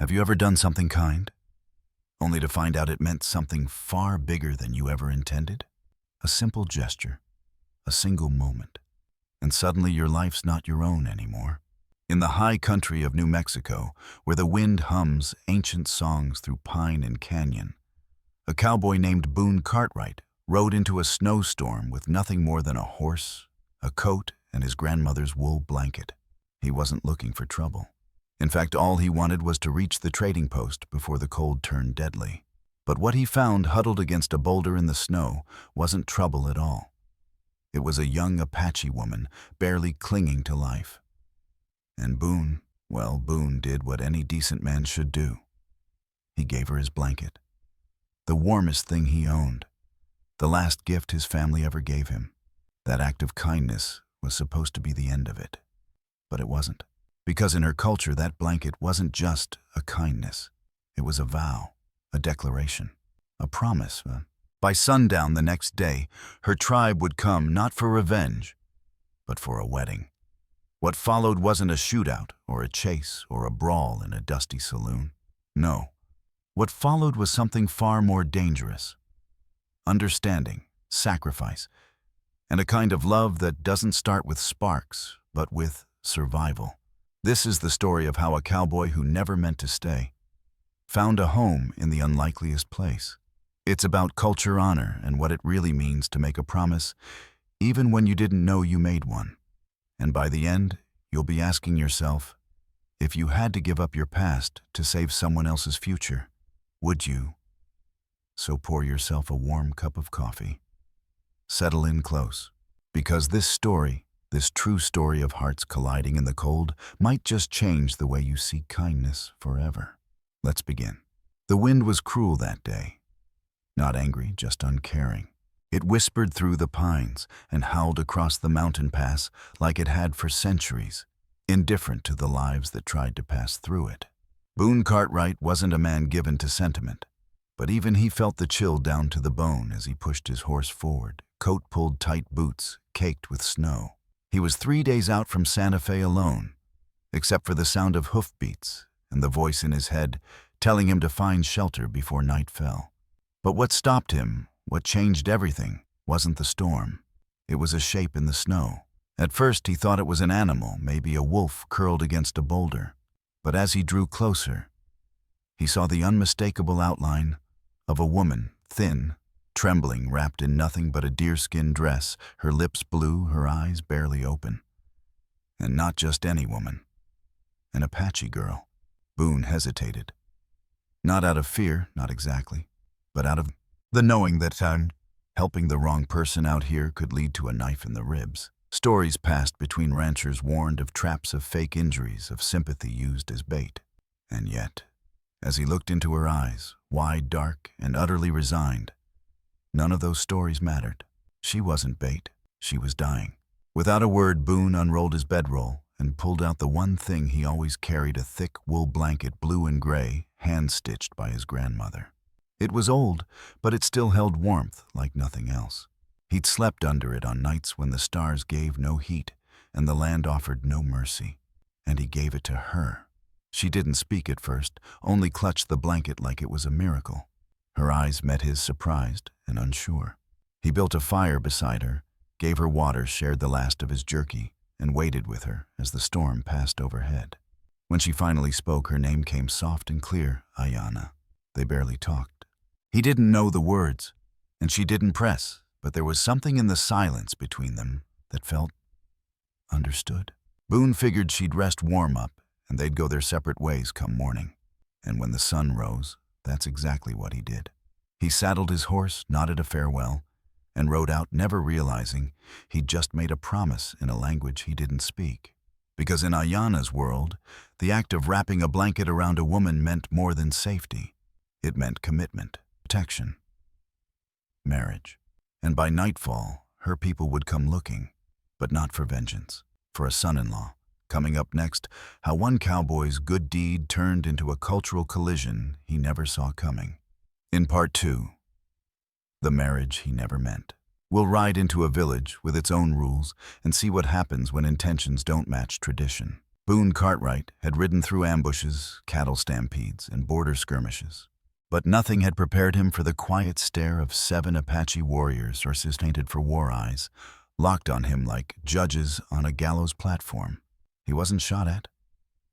Have you ever done something kind, only to find out it meant something far bigger than you ever intended? A simple gesture, a single moment, and suddenly your life's not your own anymore. In the high country of New Mexico, where the wind hums ancient songs through pine and canyon, a cowboy named Boon Cartwright rode into a snowstorm with nothing more than a horse, a coat, and his grandmother's wool blanket. He wasn't looking for trouble. In fact, all he wanted was to reach the trading post before the cold turned deadly. But what he found huddled against a boulder in the snow wasn't trouble at all. It was a young Apache woman, barely clinging to life. And Boon did what any decent man should do. He gave her his blanket, the warmest thing he owned, the last gift his family ever gave him. That act of kindness was supposed to be the end of it. But it wasn't. Because in her culture, that blanket wasn't just a kindness. It was a vow, a declaration, a promise. By sundown the next day, her tribe would come not for revenge, but for a wedding. What followed wasn't a shootout or a chase or a brawl in a dusty saloon. No. What followed was something far more dangerous. Understanding, sacrifice, and a kind of love that doesn't start with sparks, but with survival. This is the story of how a cowboy who never meant to stay found a home in the unlikeliest place. It's about culture honor and what it really means to make a promise, even when you didn't know you made one. And by the end, you'll be asking yourself, if you had to give up your past to save someone else's future, would you? So pour yourself a warm cup of coffee. Settle in close, because this true story of hearts colliding in the cold, might just change the way you see kindness forever. Let's begin. The wind was cruel that day. Not angry, just uncaring. It whispered through the pines and howled across the mountain pass like it had for centuries, indifferent to the lives that tried to pass through it. Boon Cartwright wasn't a man given to sentiment, but even he felt the chill down to the bone as he pushed his horse forward, coat pulled tight, boots caked with snow. He was 3 days out from Santa Fe alone, except for the sound of hoofbeats and the voice in his head telling him to find shelter before night fell. But what stopped him, what changed everything, wasn't the storm. It was a shape in the snow. At first he thought it was an animal, maybe a wolf curled against a boulder. But as he drew closer, he saw the unmistakable outline of a woman, thin, trembling, wrapped in nothing but a deerskin dress, her lips blue, her eyes barely open. And not just any woman. An Apache girl. Boon hesitated. Not out of fear, not exactly, but out of the knowing that helping the wrong person out here could lead to a knife in the ribs. Stories passed between ranchers warned of traps of fake injuries, of sympathy used as bait. And yet, as he looked into her eyes, wide, dark, and utterly resigned, none of those stories mattered. She wasn't bait. She was dying. Without a word, Boon unrolled his bedroll and pulled out the one thing he always carried, a thick wool blanket, blue and gray, hand-stitched by his grandmother. It was old, but it still held warmth like nothing else. He'd slept under it on nights when the stars gave no heat and the land offered no mercy. And he gave it to her. She didn't speak at first, only clutched the blanket like it was a miracle. Her eyes met his, surprised and unsure. He built a fire beside her, gave her water, shared the last of his jerky, and waited with her as the storm passed overhead. When she finally spoke, her name came soft and clear, Ayana. They barely talked. He didn't know the words, and she didn't press, but there was something in the silence between them that felt understood. Boon figured she'd rest warm up, and they'd go their separate ways come morning. And when the sun rose, that's exactly what he did. He saddled his horse, nodded a farewell, and rode out, never realizing he'd just made a promise in a language he didn't speak. Because in Ayana's world, the act of wrapping a blanket around a woman meant more than safety. It meant commitment, protection, marriage. And by nightfall, her people would come looking, but not for vengeance, for a son-in-law. Coming up next, how one cowboy's good deed turned into a cultural collision he never saw coming. In part 2, the marriage he never meant. We'll ride into a village with its own rules and see what happens when intentions don't match tradition. Boon Cartwright had ridden through ambushes, cattle stampedes, and border skirmishes. But nothing had prepared him for the quiet stare of 7 Apache warriors painted for war eyes, locked on him like judges on a gallows platform. He wasn't shot at.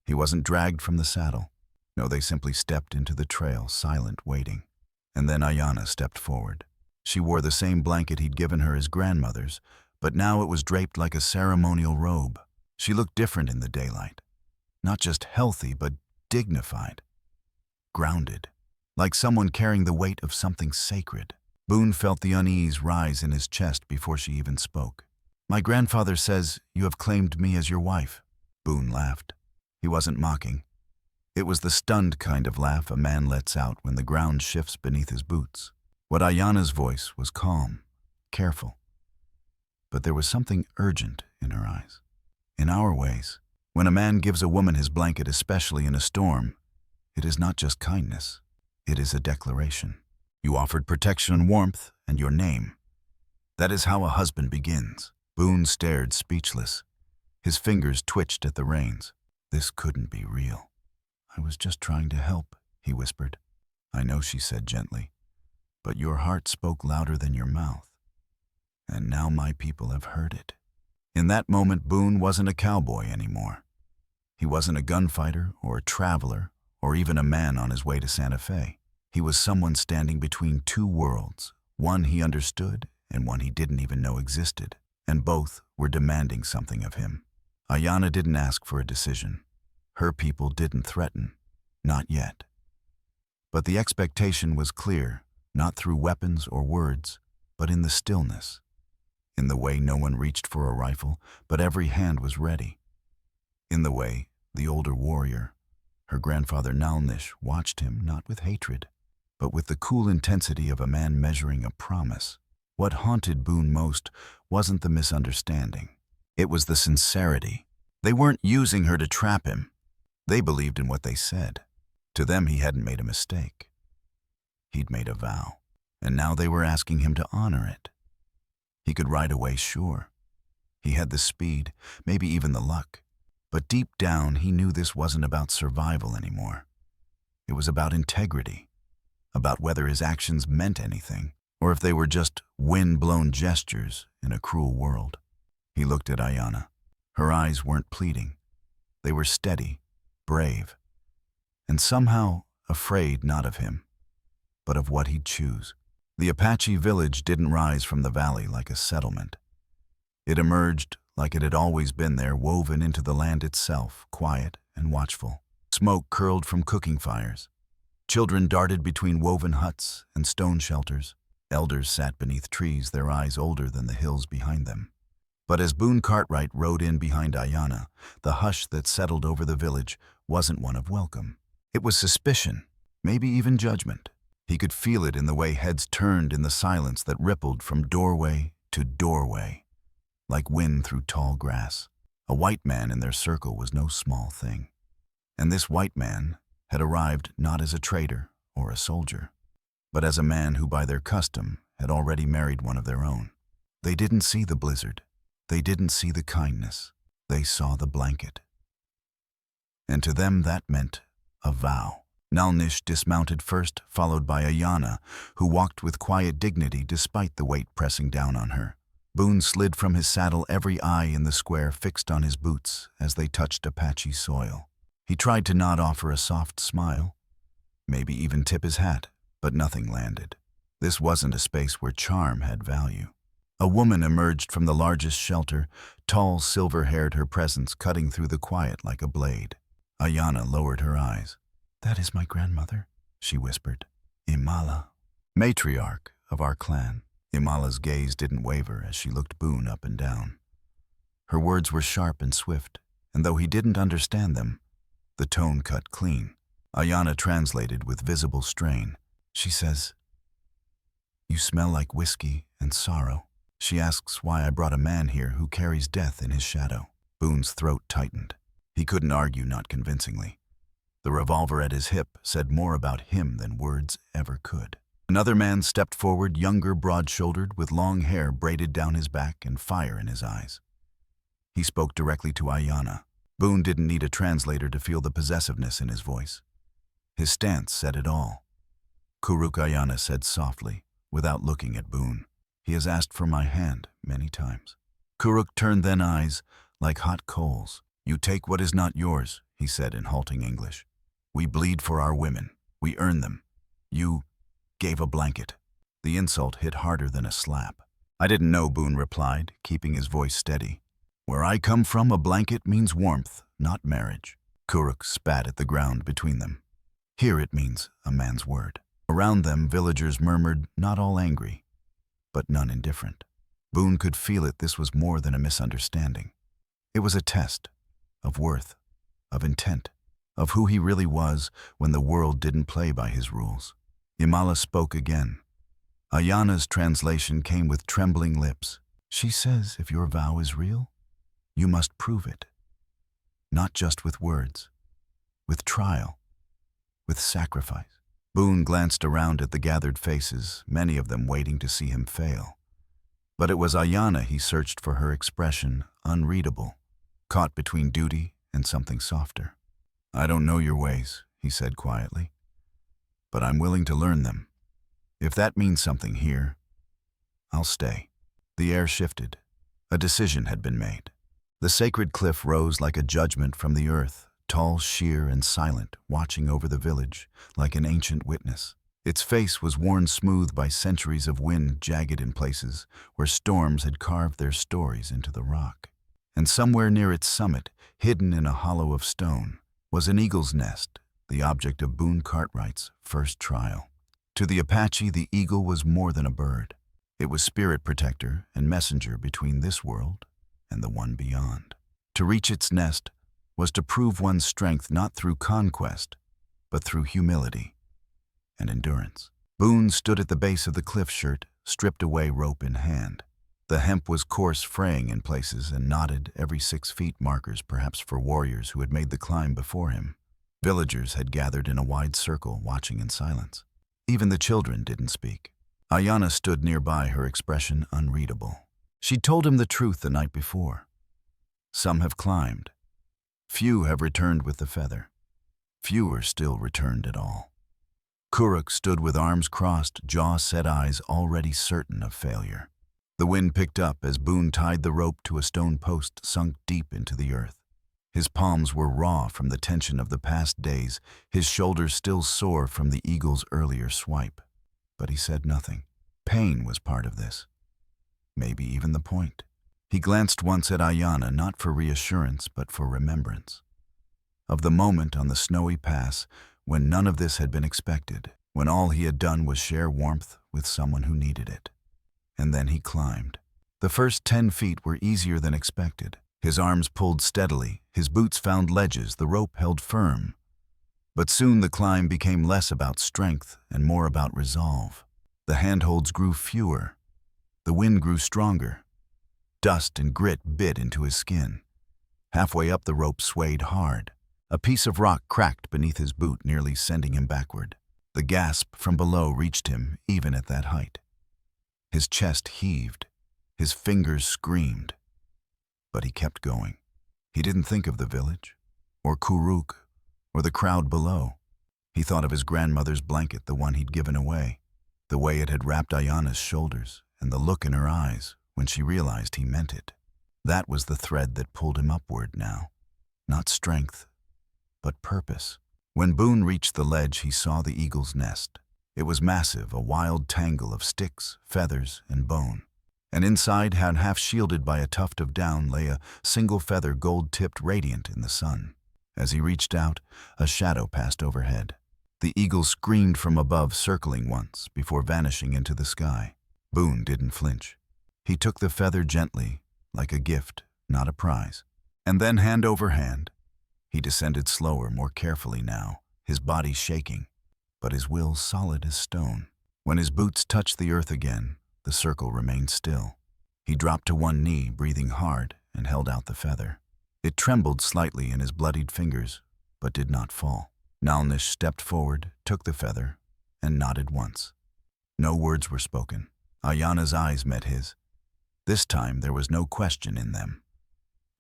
He wasn't dragged from the saddle. No, they simply stepped into the trail, silent, waiting. And then Ayana stepped forward. She wore the same blanket he'd given her as grandmother's, but now it was draped like a ceremonial robe. She looked different in the daylight. Not just healthy, but dignified. Grounded. Like someone carrying the weight of something sacred. Boon felt the unease rise in his chest before she even spoke. "My grandfather says you have claimed me as your wife." Boon laughed. He wasn't mocking. It was the stunned kind of laugh a man lets out when the ground shifts beneath his boots. What Ayana's voice was calm, careful. But there was something urgent in her eyes. In our ways, when a man gives a woman his blanket, especially in a storm, it is not just kindness. It is a declaration. You offered protection and warmth and your name. That is how a husband begins. Boon stared, speechless. His fingers twitched at the reins. This couldn't be real. "I was just trying to help," he whispered. "I know," she said gently, "but your heart spoke louder than your mouth. And now my people have heard it." In that moment, Boon wasn't a cowboy anymore. He wasn't a gunfighter or a traveler or even a man on his way to Santa Fe. He was someone standing between 2 worlds, one he understood and one he didn't even know existed, and both were demanding something of him. Ayana didn't ask for a decision. Her people didn't threaten. Not yet. But the expectation was clear, not through weapons or words, but in the stillness. In the way no one reached for a rifle, but every hand was ready. In the way the older warrior, her grandfather Nalnish, watched him not with hatred, but with the cool intensity of a man measuring a promise. What haunted Boon most wasn't the misunderstanding. It was the sincerity. They weren't using her to trap him. They believed in what they said. To them, he hadn't made a mistake. He'd made a vow, and now they were asking him to honor it. He could ride away, sure. He had the speed, maybe even the luck. But deep down, he knew this wasn't about survival anymore. It was about integrity, about whether his actions meant anything, or if they were just wind-blown gestures in a cruel world. He looked at Ayana. Her eyes weren't pleading. They were steady, brave, and somehow afraid not of him, but of what he'd choose. The Apache village didn't rise from the valley like a settlement. It emerged like it had always been there, woven into the land itself, quiet and watchful. Smoke curled from cooking fires. Children darted between woven huts and stone shelters. Elders sat beneath trees, their eyes older than the hills behind them. But as Boon Cartwright rode in behind Ayana, the hush that settled over the village wasn't one of welcome. It was suspicion, maybe even judgment. He could feel it in the way heads turned in the silence that rippled from doorway to doorway, like wind through tall grass. A white man in their circle was no small thing. And this white man had arrived not as a trader or a soldier, but as a man who by their custom had already married one of their own. They didn't see the blizzard. They didn't see the kindness. They saw the blanket. And to them that meant a vow. Nalnish dismounted first, followed by Ayana, who walked with quiet dignity despite the weight pressing down on her. Boon slid from his saddle, every eye in the square fixed on his boots as they touched Apache soil. He tried to nod, offer a soft smile, maybe even tip his hat, but nothing landed. This wasn't a space where charm had value. A woman emerged from the largest shelter, tall, silver-haired, her presence cutting through the quiet like a blade. Ayana lowered her eyes. "That is my grandmother," she whispered. "Imala, matriarch of our clan." Imala's gaze didn't waver as she looked Boon up and down. Her words were sharp and swift, and though he didn't understand them, the tone cut clean. Ayana translated with visible strain. She says, "You smell like whiskey and sorrow." She asks why I brought a man here who carries death in his shadow. Boon's throat tightened. He couldn't argue, not convincingly. The revolver at his hip said more about him than words ever could. Another man stepped forward, younger, broad-shouldered, with long hair braided down his back and fire in his eyes. He spoke directly to Ayana. Boon didn't need a translator to feel the possessiveness in his voice. His stance said it all. Kuruk, Ayana said softly, without looking at Boon. He has asked for my hand many times. Kuruk turned then eyes like hot coals. You take what is not yours, he said in halting English. We bleed for our women. We earn them. You gave a blanket. The insult hit harder than a slap. I didn't know, Boon replied, keeping his voice steady. Where I come from, a blanket means warmth, not marriage. Kuruk spat at the ground between them. Here it means a man's word. Around them, villagers murmured, not all angry, but none indifferent. Boon could feel it. This was more than a misunderstanding. It was a test of worth, of intent, of who he really was when the world didn't play by his rules. Imala spoke again. Ayana's translation came with trembling lips. She says if your vow is real, you must prove it. Not just with words, with trial, with sacrifice. Boon glanced around at the gathered faces, many of them waiting to see him fail. But it was Ayana he searched for, her expression unreadable, caught between duty and something softer. I don't know your ways, he said quietly, but I'm willing to learn them. If that means something here, I'll stay. The air shifted. A decision had been made. The sacred cliff rose like a judgment from the earth, tall, sheer, and silent, watching over the village like an ancient witness. Its face was worn smooth by centuries of wind, jagged in places where storms had carved their stories into the rock. And somewhere near its summit, hidden in a hollow of stone, was an eagle's nest, the object of Boon Cartwright's first trial. To the Apache, the eagle was more than a bird. It was spirit protector and messenger between this world and the one beyond. To reach its nest was to prove one's strength not through conquest, but through humility and endurance. Boon stood at the base of the cliff shirt, stripped away, rope in hand. The hemp was coarse, fraying in places, and knotted every 6 feet, markers perhaps for warriors who had made the climb before him. Villagers had gathered in a wide circle, watching in silence. Even the children didn't speak. Ayana stood nearby, her expression unreadable. She'd told him the truth the night before. Some have climbed. Few have returned with the feather. Fewer still returned at all. Kuruk stood with arms crossed, jaw set, eyes already certain of failure. The wind picked up as Boon tied the rope to a stone post sunk deep into the earth. His palms were raw from the tension of the past days, his shoulders still sore from the eagle's earlier swipe. But he said nothing. Pain was part of this. Maybe even the point. He glanced once at Ayana, not for reassurance, but for remembrance. Of the moment on the snowy pass when none of this had been expected, when all he had done was share warmth with someone who needed it. And then he climbed. The first 10 feet were easier than expected. His arms pulled steadily, his boots found ledges, the rope held firm. But soon the climb became less about strength and more about resolve. The handholds grew fewer. The wind grew stronger. Dust and grit bit into his skin. Halfway up, the rope swayed hard. A piece of rock cracked beneath his boot, nearly sending him backward. The gasp from below reached him even at that height. His chest heaved. His fingers screamed. But he kept going. He didn't think of the village, or Kuruk, or the crowd below. He thought of his grandmother's blanket, the one he'd given away, the way it had wrapped Ayana's shoulders, and the look in her eyes when she realized he meant it. That was the thread that pulled him upward now. Not strength, but purpose. When Boon reached the ledge, he saw the eagle's nest. It was massive, a wild tangle of sticks, feathers, and bone. And inside, half shielded by a tuft of down, lay a single feather, gold-tipped, radiant in the sun. As he reached out, a shadow passed overhead. The eagle screamed from above, circling once before vanishing into the sky. Boon didn't flinch. He took the feather gently, like a gift, not a prize. And then, hand over hand, he descended slower, more carefully now, his body shaking, but his will solid as stone. When his boots touched the earth again, the circle remained still. He dropped to one knee, breathing hard, and held out the feather. It trembled slightly in his bloodied fingers, but did not fall. Nalnish stepped forward, took the feather, and nodded once. No words were spoken. Ayana's eyes met his. This time there was no question in them,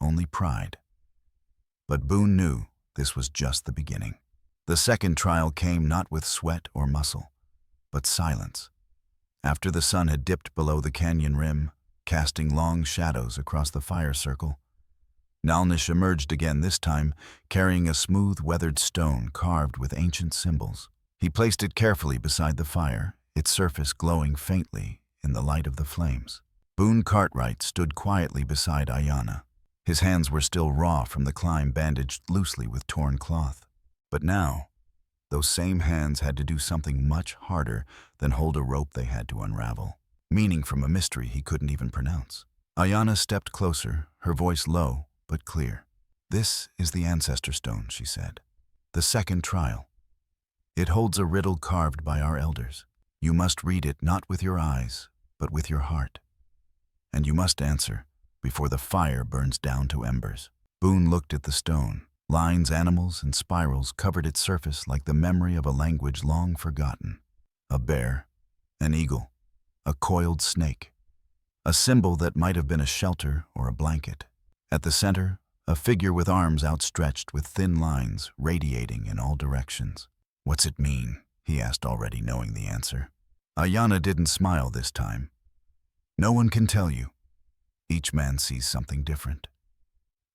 only pride. But Boon knew this was just the beginning. The second trial came not with sweat or muscle, but silence. After the sun had dipped below the canyon rim, casting long shadows across the fire circle, Nalnish emerged again, this time carrying a smooth, weathered stone carved with ancient symbols. He placed it carefully beside the fire, its surface glowing faintly in the light of the flames. Boon Cartwright stood quietly beside Ayana. His hands were still raw from the climb, bandaged loosely with torn cloth. But now, those same hands had to do something much harder than hold a rope they had to unravel, meaning from a mystery he couldn't even pronounce. Ayana stepped closer, her voice low but clear. "This is the Ancestor Stone," she said. "The second trial. It holds a riddle carved by our elders. You must read it not with your eyes, but with your heart. And you must answer before the fire burns down to embers." Boon looked at the stone. Lines, animals, and spirals covered its surface like the memory of a language long forgotten. A bear, an eagle, a coiled snake, a symbol that might have been a shelter or a blanket. At the center, a figure with arms outstretched with thin lines radiating in all directions. "What's it mean?" he asked, already knowing the answer. Ayana didn't smile this time. "No one can tell you. Each man sees something different."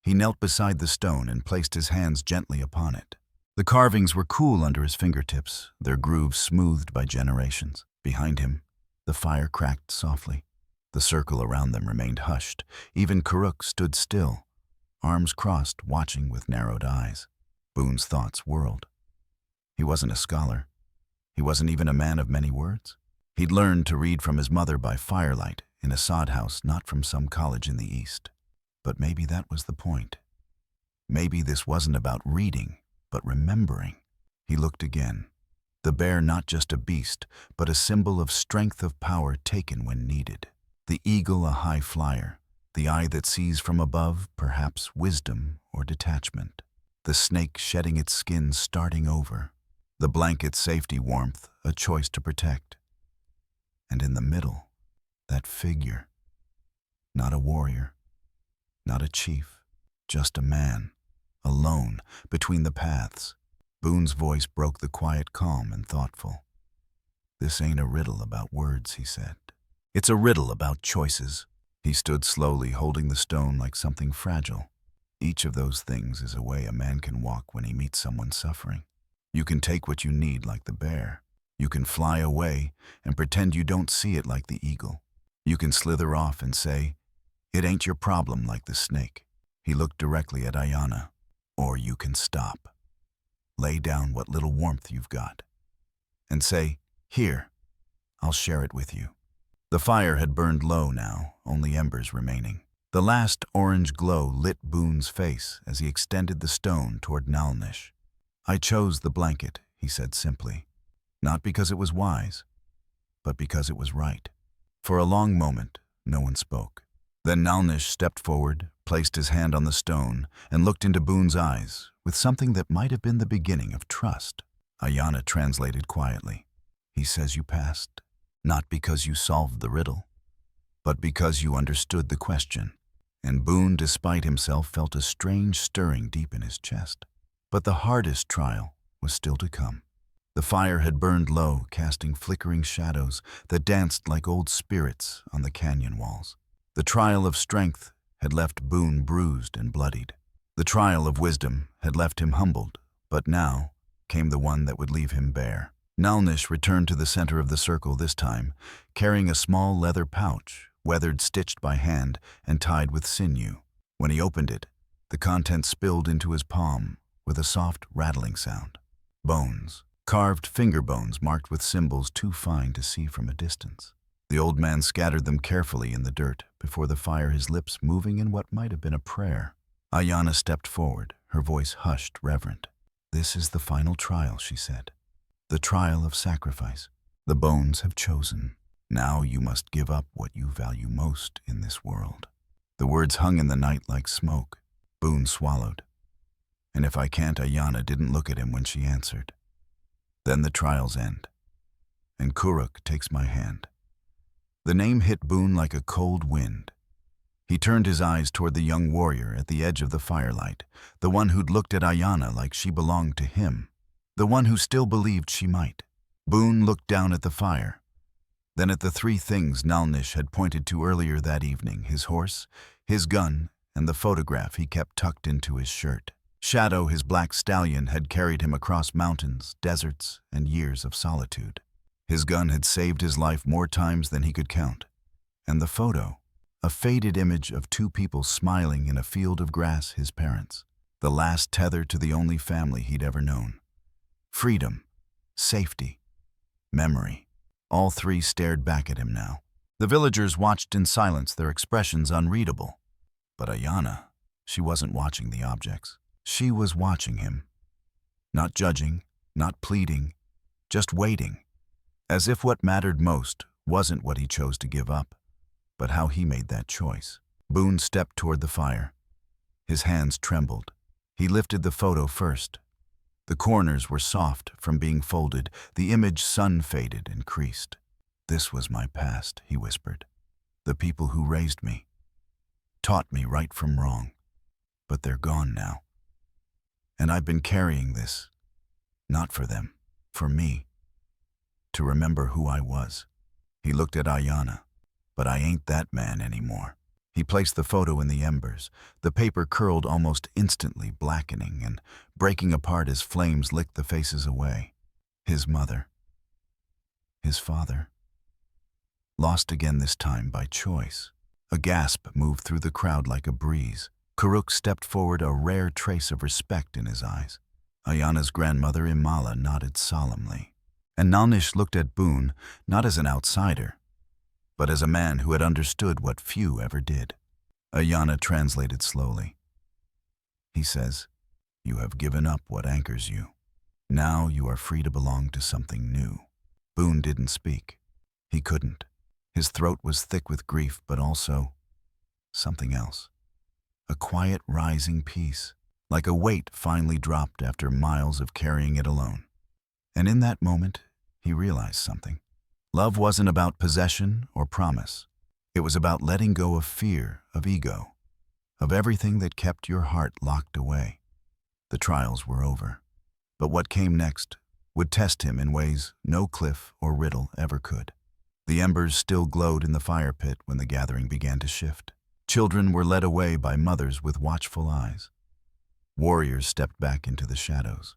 He knelt beside the stone and placed his hands gently upon it. The carvings were cool under his fingertips, their grooves smoothed by generations. Behind him, the fire cracked softly. The circle around them remained hushed. Even Kuruk stood still, arms crossed, watching with narrowed eyes. Boon's thoughts whirled. He wasn't a scholar. He wasn't even a man of many words. He'd learned to read from his mother by firelight in a sod house, not from some college in the East. But maybe that was the point. Maybe this wasn't about reading, but remembering. He looked again. The bear, not just a beast, but a symbol of strength, of power taken when needed. The eagle, a high flyer. The eye that sees from above, perhaps wisdom or detachment. The snake shedding its skin, starting over. The blanket, safety, warmth, a choice to protect. And in the middle, that figure. Not a warrior. Not a chief, just a man, alone, between the paths. Boon's voice broke the quiet, calm and thoughtful. "This ain't a riddle about words," he said. "It's a riddle about choices." He stood slowly, holding the stone like something fragile. Each of those things is a way a man can walk when he meets someone suffering. You can take what you need like the bear. You can fly away and pretend you don't see it like the eagle. You can slither off and say, "It ain't your problem," like the snake. He looked directly at Ayana. Or you can stop. Lay down what little warmth you've got. And say, "Here, I'll share it with you." The fire had burned low now, only embers remaining. The last orange glow lit Boon's face as he extended the stone toward Nalnish. "I chose the blanket," he said simply. Not because it was wise, but because it was right. For a long moment, no one spoke. Then Nalnish stepped forward, placed his hand on the stone, and looked into Boon's eyes with something that might have been the beginning of trust. Ayana translated quietly. "He says you passed, not because you solved the riddle, but because you understood the question." And Boon, despite himself, felt a strange stirring deep in his chest. But the hardest trial was still to come. The fire had burned low, casting flickering shadows that danced like old spirits on the canyon walls. The trial of strength had left Boon bruised and bloodied. The trial of wisdom had left him humbled, but now came the one that would leave him bare. Nalnish returned to the center of the circle this time, carrying a small leather pouch, weathered, stitched by hand, and tied with sinew. When he opened it, the contents spilled into his palm with a soft rattling sound. Bones, carved finger bones marked with symbols too fine to see from a distance. The old man scattered them carefully in the dirt before the fire, his lips moving in what might have been a prayer. Ayana stepped forward, her voice hushed, reverent. "This is the final trial," she said. "The trial of sacrifice. The bones have chosen. Now you must give up what you value most in this world." The words hung in the night like smoke. Boon swallowed. "And if I can't," Ayana didn't look at him when she answered. "Then the trials end, and Kuruk takes my hand." The name hit Boon like a cold wind. He turned his eyes toward the young warrior at the edge of the firelight, the one who'd looked at Ayana like she belonged to him, the one who still believed she might. Boon looked down at the fire, then at the three things Nalnish had pointed to earlier that evening: his horse, his gun, and the photograph he kept tucked into his shirt. Shadow, his black stallion, had carried him across mountains, deserts, and years of solitude. His gun had saved his life more times than he could count. And the photo, a faded image of two people smiling in a field of grass, his parents, the last tether to the only family he'd ever known. Freedom, safety, memory. All three stared back at him now. The villagers watched in silence, their expressions unreadable. But Ayana, she wasn't watching the objects. She was watching him. Not judging, not pleading, just waiting. As if what mattered most wasn't what he chose to give up, but how he made that choice. Boon stepped toward the fire. His hands trembled. He lifted the photo first. The corners were soft from being folded, the image sun-faded and creased. "This was my past," he whispered. "The people who raised me, taught me right from wrong. But they're gone now. And I've been carrying this, not for them, for me, to remember who I was." He looked at Ayana. "But I ain't that man anymore." He placed the photo in the embers. The paper curled almost instantly, blackening and breaking apart as flames licked the faces away. His mother. His father. Lost again, this time by choice. A gasp moved through the crowd like a breeze. Karuk stepped forward, a rare trace of respect in his eyes. Ayana's grandmother, Imala, nodded solemnly. And Nalnish looked at Boon, not as an outsider, but as a man who had understood what few ever did. Ayana translated slowly. "He says, you have given up what anchors you. Now you are free to belong to something new." Boon didn't speak. He couldn't. His throat was thick with grief, but also something else. A quiet, rising peace, like a weight finally dropped after miles of carrying it alone. And in that moment, he realized something. Love wasn't about possession or promise. It was about letting go of fear, of ego, of everything that kept your heart locked away. The trials were over. But what came next would test him in ways no cliff or riddle ever could. The embers still glowed in the fire pit when the gathering began to shift. Children were led away by mothers with watchful eyes. Warriors stepped back into the shadows.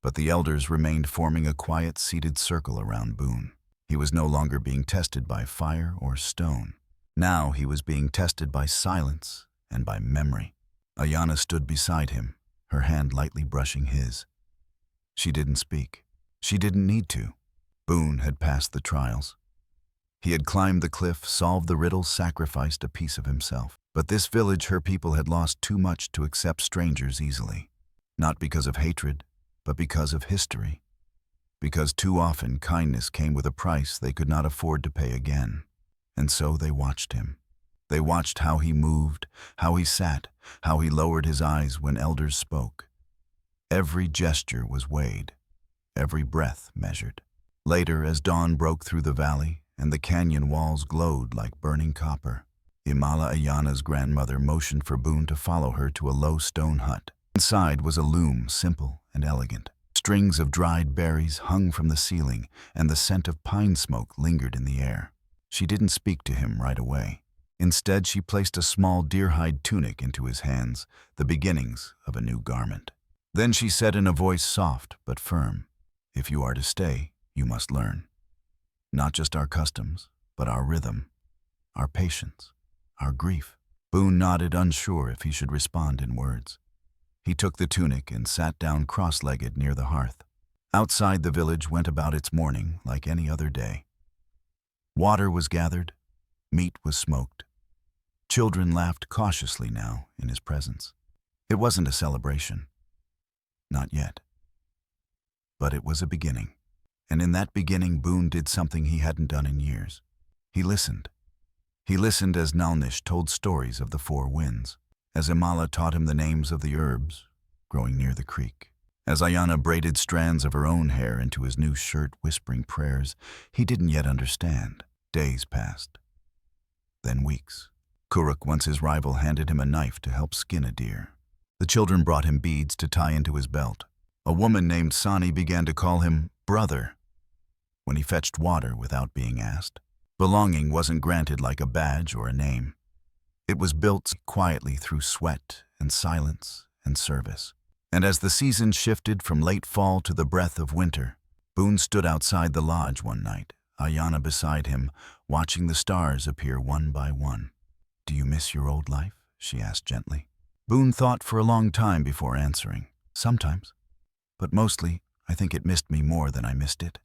But the elders remained, forming a quiet, seated circle around Boon. He was no longer being tested by fire or stone. Now he was being tested by silence and by memory. Ayana stood beside him, her hand lightly brushing his. She didn't speak. She didn't need to. Boon had passed the trials. He had climbed the cliff, solved the riddle, sacrificed a piece of himself. But this village, her people, had lost too much to accept strangers easily. Not because of hatred, but because of history. Because too often kindness came with a price they could not afford to pay again. And so they watched him. They watched how he moved, how he sat, how he lowered his eyes when elders spoke. Every gesture was weighed, every breath measured. Later, as dawn broke through the valley and the canyon walls glowed like burning copper, Imala, Ayana's grandmother, motioned for Boon to follow her to a low stone hut. Inside was a loom, simple and elegant. Strings of dried berries hung from the ceiling, and the scent of pine smoke lingered in the air. She didn't speak to him right away. Instead, she placed a small deer-hide tunic into his hands, the beginnings of a new garment. Then she said in a voice soft but firm, "If you are to stay, you must learn. Not just our customs, but our rhythm, our patience, our grief." Boon nodded, unsure if he should respond in words. He took the tunic and sat down cross-legged near the hearth. Outside, the village went about its morning like any other day. Water was gathered, meat was smoked. Children laughed cautiously now in his presence. It wasn't a celebration. Not yet. But it was a beginning. And in that beginning, Boon did something he hadn't done in years. He listened. He listened as Nalnish told stories of the four winds, as Imala taught him the names of the herbs growing near the creek, as Ayana braided strands of her own hair into his new shirt, whispering prayers he didn't yet understand. Days passed. Then weeks. Kuruk, once his rival, handed him a knife to help skin a deer. The children brought him beads to tie into his belt. A woman named Sani began to call him brother when he fetched water without being asked. Belonging wasn't granted like a badge or a name. It was built quietly through sweat and silence and service. And as the season shifted from late fall to the breath of winter, Boon stood outside the lodge one night, Ayana beside him, watching the stars appear one by one. "Do you miss your old life?" she asked gently. Boon thought for a long time before answering. "Sometimes. But mostly, I think it missed me more than I missed it."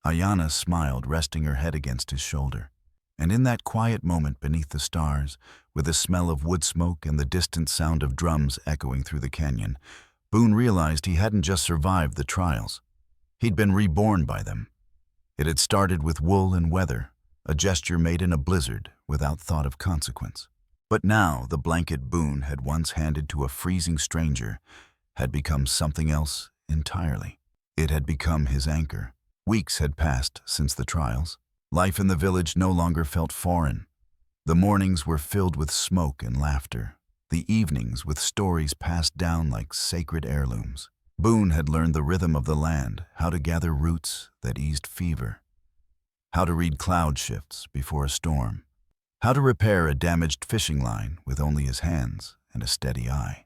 Ayana smiled, resting her head against his shoulder. And in that quiet moment beneath the stars, with the smell of wood smoke and the distant sound of drums echoing through the canyon, Boon realized he hadn't just survived the trials. He'd been reborn by them. It had started with wool and weather, a gesture made in a blizzard without thought of consequence. But now the blanket Boon had once handed to a freezing stranger had become something else entirely. It had become his anchor. Weeks had passed since the trials. Life in the village no longer felt foreign. The mornings were filled with smoke and laughter, the evenings with stories passed down like sacred heirlooms. Boon had learned the rhythm of the land, how to gather roots that eased fever, how to read cloud shifts before a storm, how to repair a damaged fishing line with only his hands and a steady eye.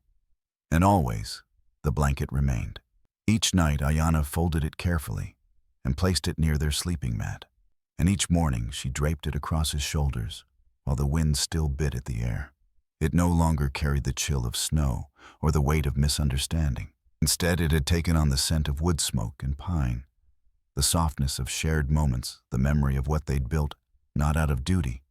And always, the blanket remained. Each night, Ayana folded it carefully and placed it near their sleeping mat. And each morning, she draped it across his shoulders while the wind still bit at the air. It no longer carried the chill of snow or the weight of misunderstanding. Instead, it had taken on the scent of wood smoke and pine, the softness of shared moments, the memory of what they'd built, not out of duty,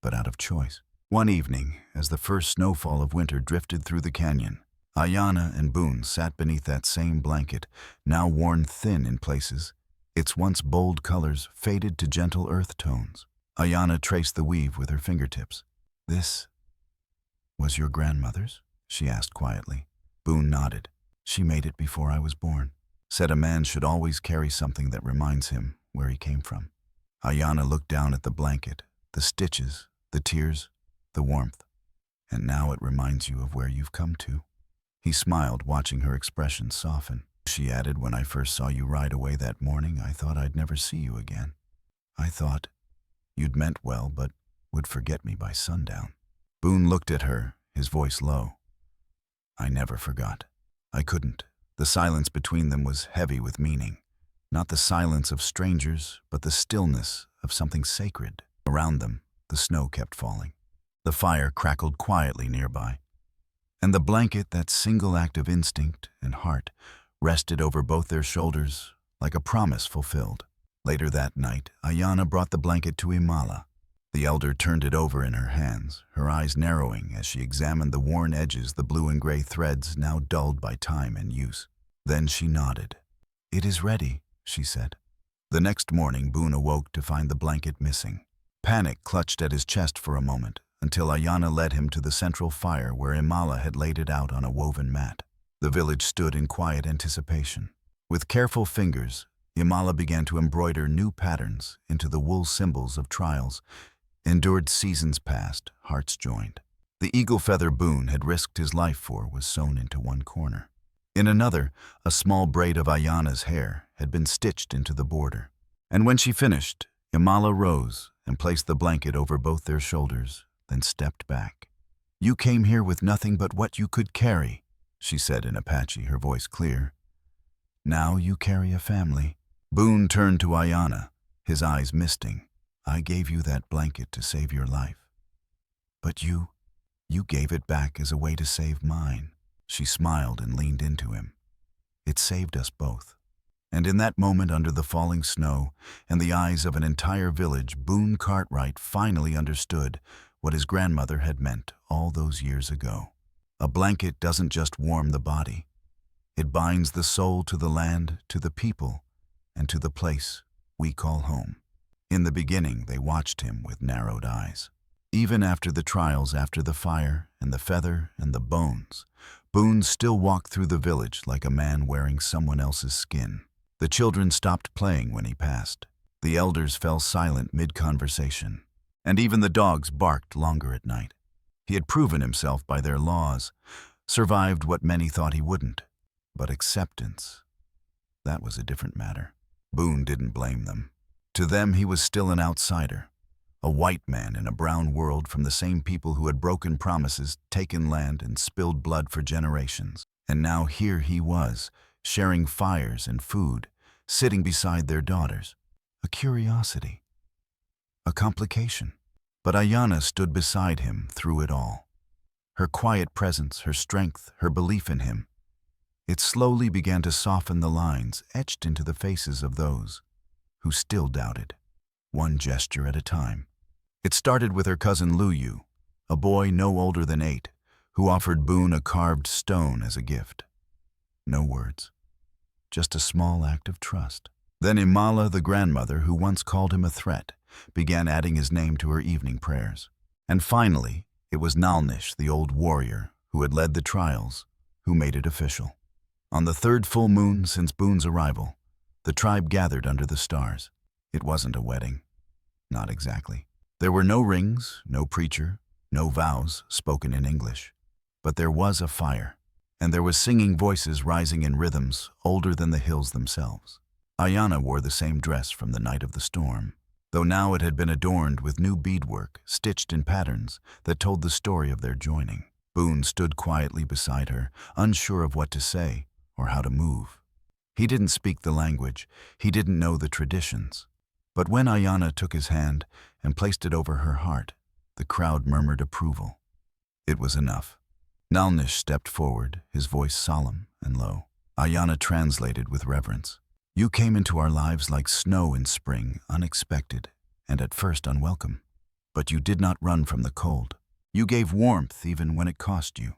but out of choice. One evening, as the first snowfall of winter drifted through the canyon, Ayana and Boon sat beneath that same blanket, now worn thin in places, its once bold colors faded to gentle earth tones. Ayana traced the weave with her fingertips. "This was your grandmother's?" she asked quietly. Boon nodded. "She made it before I was born. Said a man should always carry something that reminds him where he came from." Ayana looked down at the blanket, the stitches, the tears, the warmth. "And now it reminds you of where you've come to." He smiled, watching her expression soften. She added, "When I first saw you ride away that morning, I thought I'd never see you again. I thought you'd meant well, but would forget me by sundown." Boon looked at her, his voice low. "I never forgot. I couldn't." The silence between them was heavy with meaning. Not the silence of strangers, but the stillness of something sacred. Around them, the snow kept falling. The fire crackled quietly nearby. And the blanket, that single act of instinct and heart, rested over both their shoulders like a promise fulfilled. Later that night, Ayana brought the blanket to Imala. The elder turned it over in her hands, her eyes narrowing as she examined the worn edges, the blue and gray threads now dulled by time and use. Then she nodded. "It is ready," she said. The next morning, Boon awoke to find the blanket missing. Panic clutched at his chest for a moment, until Ayana led him to the central fire where Imala had laid it out on a woven mat. The village stood in quiet anticipation. With careful fingers, Imala began to embroider new patterns into the wool symbols of trials, endured seasons past, hearts joined. The eagle feather Boon had risked his life for was sewn into one corner. In another, a small braid of Ayana's hair had been stitched into the border. And when she finished, Imala rose and placed the blanket over both their shoulders, then stepped back. "You came here with nothing but what you could carry," she said in Apache, her voice clear. "Now you carry a family." Boon turned to Ayana, his eyes misting. "I gave you that blanket to save your life. But you gave it back as a way to save mine." She smiled and leaned into him. "It saved us both." And in that moment, under the falling snow and the eyes of an entire village, Boon Cartwright finally understood what his grandmother had meant all those years ago. A blanket doesn't just warm the body. It binds the soul to the land, to the people, and to the place we call home. In the beginning, they watched him with narrowed eyes. Even after the trials, after the fire and the feather and the bones, Boon still walked through the village like a man wearing someone else's skin. The children stopped playing when he passed. The elders fell silent mid-conversation. And even the dogs barked longer at night. He had proven himself by their laws, survived what many thought he wouldn't. But acceptance, that was a different matter. Boon didn't blame them. To them, he was still an outsider, a white man in a brown world from the same people who had broken promises, taken land, and spilled blood for generations. And now here he was, sharing fires and food, sitting beside their daughters. A curiosity, a complication. But Ayana stood beside him through it all. Her quiet presence, her strength, her belief in him. It slowly began to soften the lines etched into the faces of those who still doubted, one gesture at a time. It started with her cousin Luyu, a boy no older than 8, who offered Boon a carved stone as a gift. No words, just a small act of trust. Then Imala, the grandmother who once called him a threat, began adding his name to her evening prayers. And finally, it was Nalnish, the old warrior who had led the trials, who made it official. On the 3rd full moon since Boon's arrival, the tribe gathered under the stars. It wasn't a wedding. Not exactly. There were no rings, no preacher, no vows spoken in English. But there was a fire, and there was singing voices rising in rhythms older than the hills themselves. Ayana wore the same dress from the night of the storm, though now it had been adorned with new beadwork stitched in patterns that told the story of their joining. Boon stood quietly beside her, unsure of what to say or how to move. He didn't speak the language, he didn't know the traditions. But when Ayana took his hand and placed it over her heart, the crowd murmured approval. It was enough. Nalnish stepped forward, his voice solemn and low. Ayana translated with reverence. You came into our lives like snow in spring, unexpected and at first unwelcome. But you did not run from the cold. You gave warmth even when it cost you.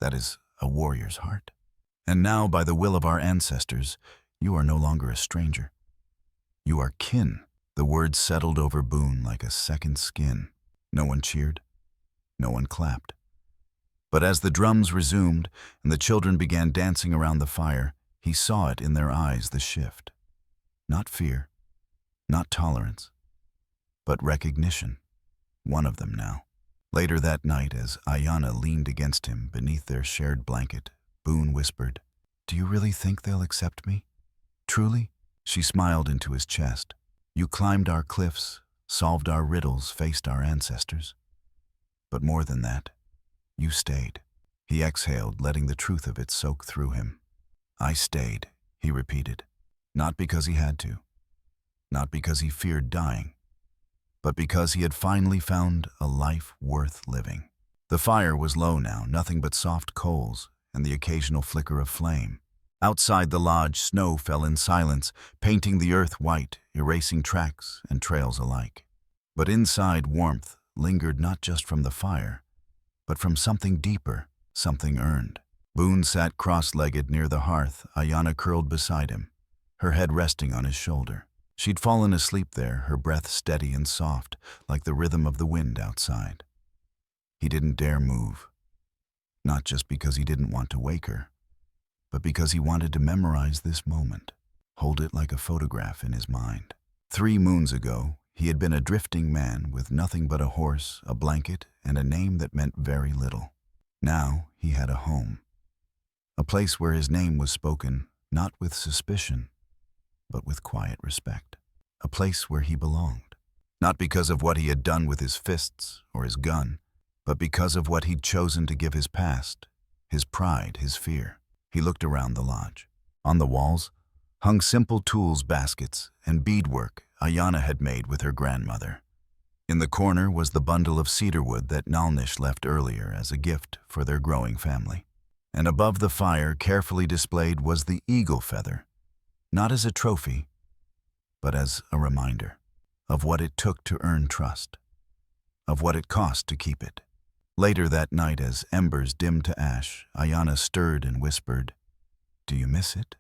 That is a warrior's heart. And now, by the will of our ancestors, you are no longer a stranger. You are kin. The words settled over Boon like a second skin. No one cheered. No one clapped. But as the drums resumed and the children began dancing around the fire, he saw it in their eyes, the shift. Not fear, not tolerance, but recognition. One of them now. Later that night, as Ayana leaned against him beneath their shared blanket, Boon whispered, "Do you really think they'll accept me? Truly?" She smiled into his chest. "You climbed our cliffs, solved our riddles, faced our ancestors. But more than that, you stayed." He exhaled, letting the truth of it soak through him. "I stayed," he repeated, not because he had to, not because he feared dying, but because he had finally found a life worth living. The fire was low now, nothing but soft coals and the occasional flicker of flame. Outside the lodge, snow fell in silence, painting the earth white, erasing tracks and trails alike. But inside, warmth lingered not just from the fire, but from something deeper, something earned. Boon sat cross-legged near the hearth, Ayana curled beside him, her head resting on his shoulder. She'd fallen asleep there, her breath steady and soft, like the rhythm of the wind outside. He didn't dare move, not just because he didn't want to wake her, but because he wanted to memorize this moment, hold it like a photograph in his mind. 3 moons ago, he had been a drifting man with nothing but a horse, a blanket, and a name that meant very little. Now he had a home, a place where his name was spoken not with suspicion, but with quiet respect. A place where he belonged, not because of what he had done with his fists or his gun, but because of what he'd chosen to give his past, his pride, his fear. He looked around the lodge. On the walls hung simple tools baskets and beadwork Ayana had made with her grandmother. In the corner was the bundle of cedar wood that Nalnish left earlier as a gift for their growing family. And above the fire, carefully displayed, was the eagle feather, not as a trophy, but as a reminder of what it took to earn trust, of what it cost to keep it. Later that night, as embers dimmed to ash, Ayana stirred and whispered, "Do you miss it?"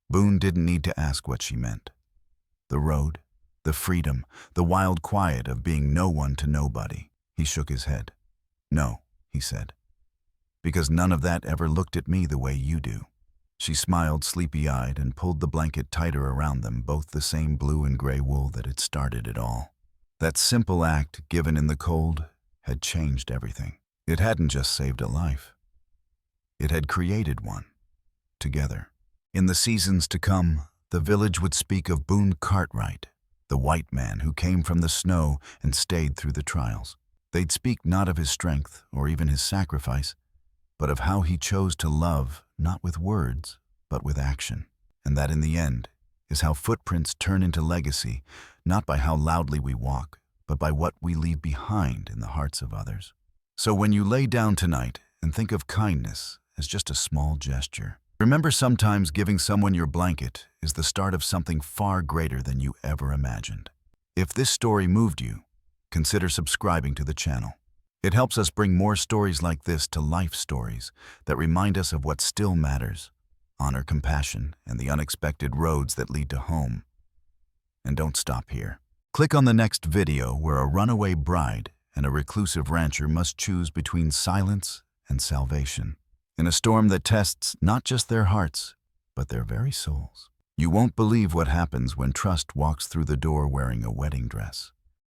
Boon didn't need to ask what she meant. The road, the freedom, the wild quiet of being no one to nobody. He shook his head. "No," he said, "because none of that ever looked at me the way you do." She smiled sleepy-eyed and pulled the blanket tighter around them, both the same blue and gray wool that had started it all. That simple act, given in the cold, had changed everything. It hadn't just saved a life. It had created one, together. In the seasons to come, the village would speak of Boon Cartwright, the white man who came from the snow and stayed through the trials. They'd speak not of his strength or even his sacrifice, but of how he chose to love not with words, but with action. And that in the end is how footprints turn into legacy, not by how loudly we walk, but by what we leave behind in the hearts of others. So when you lay down tonight and think of kindness as just a small gesture, remember sometimes giving someone your blanket is the start of something far greater than you ever imagined. If this story moved you, consider subscribing to the channel. It helps us bring more stories like this to life stories that remind us of what still matters, honor compassion and the unexpected roads that lead to home. And don't stop here. Click on the next video where a runaway bride and a reclusive rancher must choose between silence and salvation, in a storm that tests not just their hearts, but their very souls. You won't believe what happens when trust walks through the door wearing a wedding dress.